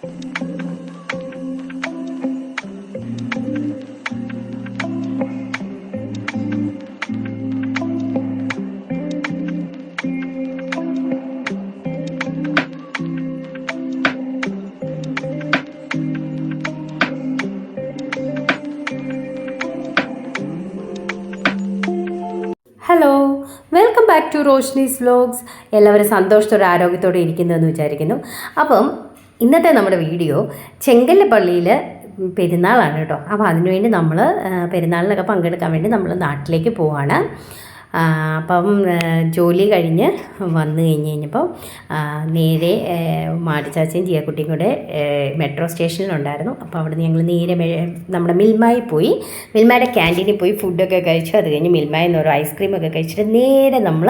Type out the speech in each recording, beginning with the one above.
Hello, welcome back to Roshni's vlogs. എല്ലാവരും സന്തോഷത്തോടെ ആരോഗ്യത്തോടെ ഇരിക്കുന്നതെന്ന് വിചാരിക്കുന്നു. അപ്പം ഇന്നത്തെ നമ്മുടെ വീഡിയോ ചെങ്കല്ലപ്പള്ളിയിൽ പെരുന്നാളാണ് കേട്ടോ. അപ്പോൾ അതിനുവേണ്ടി നമ്മൾ പെരുന്നാളിനൊക്കെ പങ്കെടുക്കാൻ വേണ്ടി നമ്മൾ നാട്ടിലേക്ക് പോവാണ്. അപ്പം ജോലി കഴിഞ്ഞ് വന്നു കഴിഞ്ഞപ്പോൾ നേരെ മാടിച്ചാച്ചയും ജിയക്കുട്ടിയും കൂടെ മെട്രോ സ്റ്റേഷനിലുണ്ടായിരുന്നു. അപ്പോൾ അവിടെ നിന്ന് ഞങ്ങൾ നേരെ നമ്മുടെ മിൽമയിൽ പോയി, മിൽമയുടെ ക്യാൻറ്റീനിൽ പോയി ഫുഡൊക്കെ കഴിച്ചു. അത് കഴിഞ്ഞ് മിൽമയിൽ നിന്ന് ഒരു ഐസ്ക്രീമൊക്കെ കഴിച്ചിട്ട് നേരെ നമ്മൾ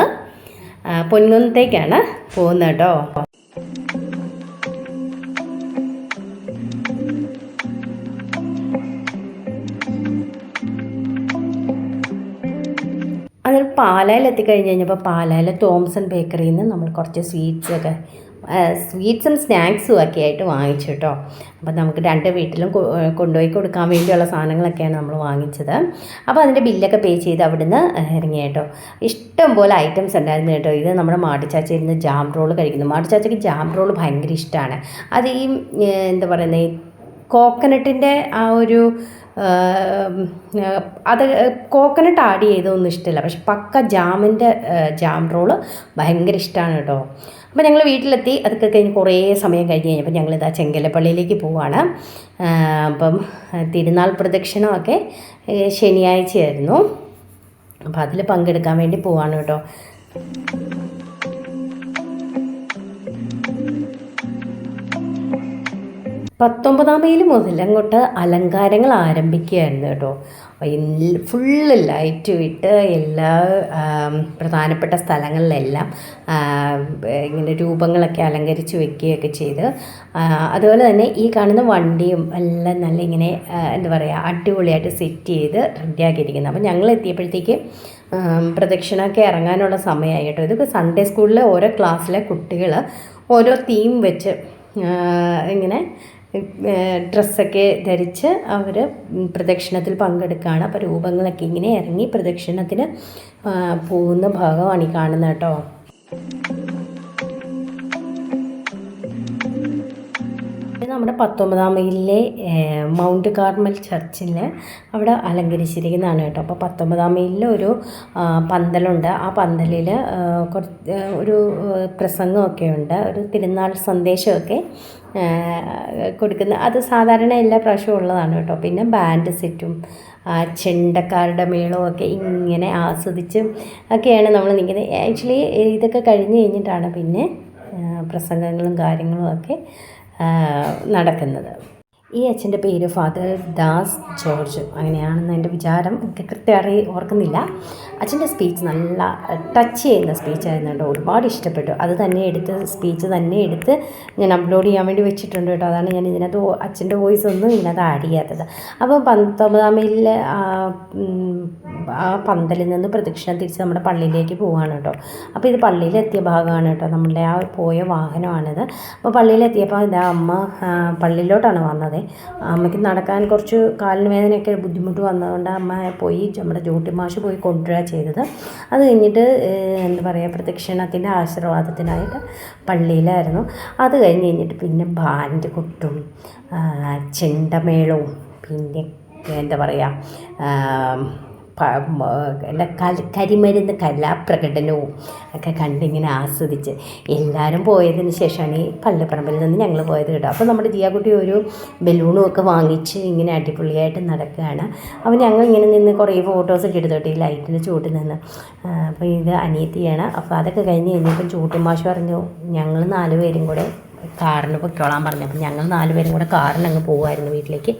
പൊൻകുന്നത്തേക്കാണ് പോകുന്നത് കേട്ടോ. അതിൽ പാലായിൽ എത്തിക്കഴിഞ്ഞ് കഴിഞ്ഞപ്പോൾ പാലായിൽ തോംസൺ ബേക്കറിയിൽ നിന്ന് നമ്മൾ കുറച്ച് സ്വീറ്റ്സും സ്നാക്സും ഒക്കെ ആയിട്ട് വാങ്ങിച്ചു കേട്ടോ. അപ്പോൾ നമുക്ക് രണ്ട് വീട്ടിലും കൊണ്ടുപോയി കൊടുക്കാൻ വേണ്ടിയുള്ള സാധനങ്ങളൊക്കെയാണ് നമ്മൾ വാങ്ങിച്ചത്. അപ്പോൾ അതിൻ്റെ ബില്ലൊക്കെ പേ ചെയ്ത് അവിടുന്ന് ഇറങ്ങി കേട്ടോ. ഇഷ്ടം പോലെ ഐറ്റംസ് ഉണ്ടായിരുന്നു കേട്ടോ. ഇത് നമ്മുടെ മാടിച്ചാച്ച ഇരുന്ന് ജാം റോൾ കഴിക്കുന്നു. മാടിച്ചാച്ചയ്ക്ക് ജാം റോൾ ഭയങ്കര ഇഷ്ടമാണ്. അത് ഈ എന്താ പറയുന്നത്, കോക്കനട്ടിൻ്റെ ആ ഒരു അത് കോക്കനട്ട് ആഡ് ചെയ്തൊന്നും ഇഷ്ടമില്ല, പക്ഷെ പക്ക ജാമിൻ്റെ ജാം റോള് ഭയങ്കര ഇഷ്ടമാണ് കേട്ടോ. അപ്പോൾ ഞങ്ങൾ വീട്ടിലെത്തി. അതൊക്കെ കഴിഞ്ഞ് കുറേ സമയം കഴിഞ്ഞ് കഴിഞ്ഞപ്പോൾ ഞങ്ങളിതാ ചെങ്കല്ലപ്പള്ളിയിലേക്ക് പോവുകയാണ്. അപ്പം തിരുനാൾ പ്രദക്ഷിണമൊക്കെ ശനിയാഴ്ചയായിരുന്നു. അപ്പോൾ അതിൽ പങ്കെടുക്കാൻ വേണ്ടി പോവാണ് കേട്ടോ. 19-ാം മൈൽ മുതൽ അങ്ങോട്ട് അലങ്കാരങ്ങൾ ആരംഭിക്കുകയായിരുന്നു കേട്ടോ. ഫുള്ള് ലൈറ്റ് വിട്ട് എല്ലാ പ്രധാനപ്പെട്ട സ്ഥലങ്ങളിലെല്ലാം ഇങ്ങനെ രൂപങ്ങളൊക്കെ അലങ്കരിച്ച് വെക്കുകയൊക്കെ ചെയ്ത്, അതുപോലെ തന്നെ ഈ കാണുന്ന വണ്ടിയും എല്ലാം നല്ല ഇങ്ങനെ എന്താ പറയുക അടിപൊളിയായിട്ട് സെറ്റ് ചെയ്ത് റെഡിയാക്കിയിരിക്കുന്നത്. അപ്പോൾ ഞങ്ങൾ എത്തിയപ്പോഴത്തേക്ക് പ്രദക്ഷിണമൊക്കെ ഇറങ്ങാനുള്ള സമയമായി കേട്ടോ. ഇത് സൺഡേ സ്കൂളിലെ ഓരോ ക്ലാസ്സിലെ കുട്ടികൾ ഓരോ തീം വെച്ച് ഇങ്ങനെ ഡ്രസ്സൊക്കെ ധരിച്ച് അവർ പ്രദക്ഷിണത്തിൽ പങ്കെടുക്കുകയാണ്. അപ്പോൾ രൂപങ്ങളൊക്കെ ഇങ്ങനെ ഇറങ്ങി പ്രദക്ഷിണത്തിന് പോകുന്ന ഭാഗമാണ് ഈ കാണുന്നത് കേട്ടോ. നമ്മുടെ 19-ാം മൈലിലെ മൗണ്ട് കാർമൽ ചർച്ചിൽ അവിടെ അലങ്കരിച്ചിരിക്കുന്നതാണ് കേട്ടോ. അപ്പോൾ 19-ാം മൈലിൽ ഒരു പന്തലുണ്ട്. ആ പന്തലിൽ ഒരു പ്രസംഗമൊക്കെ ഉണ്ട്, ഒരു തിരുനാൾ സന്ദേശമൊക്കെ കൊടുക്കുന്ന, അത് സാധാരണ എല്ലാ പ്രാവശ്യവും ഉള്ളതാണ് കേട്ടോ. പിന്നെ ബാൻഡ് സെറ്റും ചെണ്ടക്കാരുടെ മേളവും ഒക്കെ ഇങ്ങനെ ആസ്വദിച്ച് ഒക്കെയാണ് നമ്മൾ നിൽക്കുന്നത്. ആക്ച്വലി ഇതൊക്കെ കഴിഞ്ഞ് കഴിഞ്ഞിട്ടാണ് പിന്നെ പ്രസംഗങ്ങളും കാര്യങ്ങളും ഒക്കെ നടക്കുന്നത്. ഈ അച്ഛൻ്റെ പേര് ഫാദർ ദാസ് ജോർജ്, അങ്ങനെയാണെന്ന് എൻ്റെ വിചാരം. എനിക്ക് കൃത്യമായി ഓർക്കുന്നില്ല. അച്ഛൻ്റെ സ്പീച്ച് നല്ല ടച്ച് ചെയ്യുന്ന സ്പീച്ചായിരുന്നു കേട്ടോ. ഒരുപാട് ഇഷ്ടപ്പെട്ടു. അത് തന്നെ സ്പീച്ച് തന്നെ എടുത്ത് ഞാൻ അപ്ലോഡ് ചെയ്യാൻ വേണ്ടി വെച്ചിട്ടുണ്ട് കേട്ടോ. അതാണ് ഞാൻ ഇതിനകത്ത് അച്ഛൻ്റെ വോയിസ് ഒന്നും ഇതിനകത്ത് ആഡ് ചെയ്യാത്തത്. അപ്പോൾ 19-ാം മൈലിൽ ആ പന്തലിൽ നിന്ന് പ്രദക്ഷിണം തിരിച്ച് നമ്മുടെ പള്ളിയിലേക്ക് പോവുകയാണ് കേട്ടോ. അപ്പോൾ ഇത് പള്ളിയിലെത്തിയ ഭാഗമാണ് കേട്ടോ. നമ്മളുടെ ആ പോയ വാഹനമാണിത്. അപ്പോൾ പള്ളിയിലെത്തിയപ്പോൾ ഇതാ അമ്മ പള്ളിയിലോട്ടാണ് വന്നത്. അമ്മയ്ക്ക് നടക്കാൻ കുറച്ച് കാലിന് വേദനയൊക്കെ ബുദ്ധിമുട്ട് വന്നതുകൊണ്ട് അമ്മ പോയി നമ്മുടെ ജോട്ടി മാഷ് പോയി കൊണ്ടുവരിക ചെയ്തത്. അത് കഴിഞ്ഞിട്ട് എന്താ പറയുക, പ്രദക്ഷിണത്തിൻ്റെ ആശീർവാദത്തിനായിട്ട് പള്ളിയിലായിരുന്നു. അത് കഴിഞ്ഞിട്ട് പിന്നെ ബാൻഡ് കൊട്ടും ചെണ്ടമേളവും പിന്നെ എന്താ പറയുക കരിമരുന്ന് കലാപ്രകടനവും ഒക്കെ കണ്ടിങ്ങനെ ആസ്വദിച്ച് എല്ലാവരും പോയതിന് ശേഷമാണ് ഈ പള്ളിപ്പറമ്പിൽ നിന്ന് ഞങ്ങൾ പോയത് കേട്ടോ. അപ്പോൾ നമ്മുടെ ദിയാക്കുട്ടി ഒരു ബലൂണും ഒക്കെ വാങ്ങിച്ച് ഇങ്ങനെ അടിപൊളിയായിട്ട് നടക്കുകയാണ്. അപ്പോൾ ഞങ്ങൾ ഇങ്ങനെ നിന്ന് കുറേ ഫോട്ടോസൊക്കെ എടുത്തോട്ടെ ഈ ലൈറ്റിൻ്റെ ചൂട്ടിൽ നിന്ന്. അപ്പോൾ ഇത് അനിയത്തിയാണ്. അപ്പോൾ അതൊക്കെ കഴിഞ്ഞ് കഴിഞ്ഞപ്പോൾ ചൂട്ടുമാഷ് പറഞ്ഞു ഞങ്ങൾ 4 പേരും കൂടെ കാറിന് പൊയ്ക്കോളാൻ പറഞ്ഞു. അപ്പോൾ ഞങ്ങൾ 4 പേരും കൂടെ കാറിന് അങ്ങ് പോകുമായിരുന്നു വീട്ടിലേക്ക്.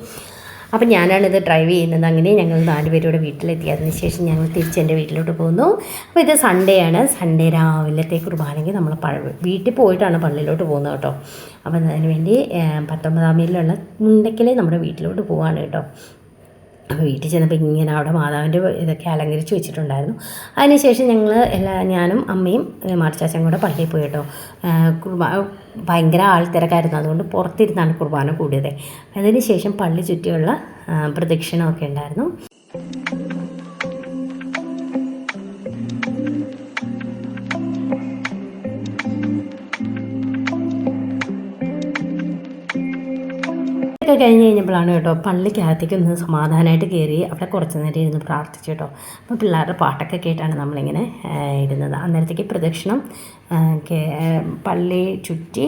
അപ്പം ഞാനാണിത് ഡ്രൈവ് ചെയ്യുന്നത്. അങ്ങനെ ഞങ്ങൾ 4 പേരോടെ വീട്ടിലെത്തി. അതിനുശേഷം ഞങ്ങൾ തിരിച്ച് എൻ്റെ വീട്ടിലോട്ട് പോകുന്നു. അപ്പോൾ ഇത് സൺഡേ ആണ്. സൺഡേ രാവിലത്തെ കുർബാനയ്ക്ക് നമ്മൾ വീട്ടിൽ പോയിട്ടാണ് പള്ളിയിലോട്ട് പോകുന്നത് കേട്ടോ. അപ്പം അതിന് വേണ്ടി 19-ാം മൈലിലുള്ള മുണ്ടയ്ക്കൽ നമ്മുടെ വീട്ടിലോട്ട് പോവാണ് കേട്ടോ. വീട്ടിൽ ചെന്നപ്പോൾ ഇങ്ങനെ അവിടെ മാതാവിൻ്റെ ഇതൊക്കെ അലങ്കരിച്ച് വെച്ചിട്ടുണ്ടായിരുന്നു. അതിനുശേഷം ഞാനും അമ്മയും മാർച്ചാച്ചയും കൂടെ പള്ളിയിൽ പോയി കേട്ടോ. ഭയങ്കര ആൾത്തിരക്കായിരുന്നു, അതുകൊണ്ട് പുറത്തിരുന്നാണ് കുർബാന കൂടിയത്. അതിന് ശേഷം പള്ളി ചുറ്റിയുള്ള പ്രദക്ഷിണമൊക്കെ ഉണ്ടായിരുന്നു. ഒക്കെ കഴിഞ്ഞ് കഴിഞ്ഞപ്പോഴാണ് കേട്ടോ പള്ളിക്കകത്തേക്ക് ഒന്ന് സമാധാനമായിട്ട് കയറി അവിടെ കുറച്ച് നേരം ഇരുന്ന് പ്രാർത്ഥിച്ചു കേട്ടോ. അപ്പോൾ പിള്ളേരുടെ പാട്ടൊക്കെ കേട്ടാണ് നമ്മളിങ്ങനെ ഇരുന്നത്. അന്നേരത്തേക്ക് പ്രദക്ഷിണം പള്ളി ചുറ്റി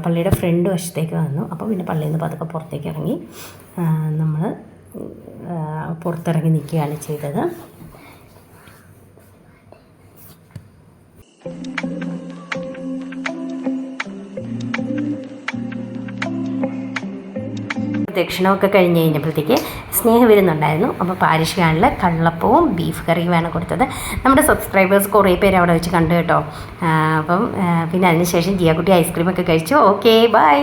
പള്ളിയുടെ ഫ്രണ്ട് വശത്തേക്ക് വന്നു. അപ്പോൾ പിന്നെ പള്ളിയിൽ നിന്ന് പതുക്കെ പുറത്തേക്ക് ഇറങ്ങി നമ്മൾ പുറത്തിറങ്ങി നിൽക്കുകയാണ് ചെയ്തത്. ദക്ഷിണമൊക്കെ കഴിഞ്ഞ് കഴിഞ്ഞപ്പോഴത്തേക്ക് സ്നേഹവിരുന്നുണ്ടായിരുന്നു. അപ്പോൾ പാരിഷ് ഗാർഡിൽ കള്ളപ്പവും ബീഫ് കറിയുമാണ് കൊടുത്തത്. നമ്മുടെ സബ്സ്ക്രൈബേഴ്സ് കുറേ പേര് അവിടെ വെച്ച് കണ്ടു കേട്ടോ. അപ്പം പിന്നെ അതിന് ശേഷം ജിയാക്കുട്ടി ഐസ്ക്രീമൊക്കെ കഴിച്ചു. Okay bye.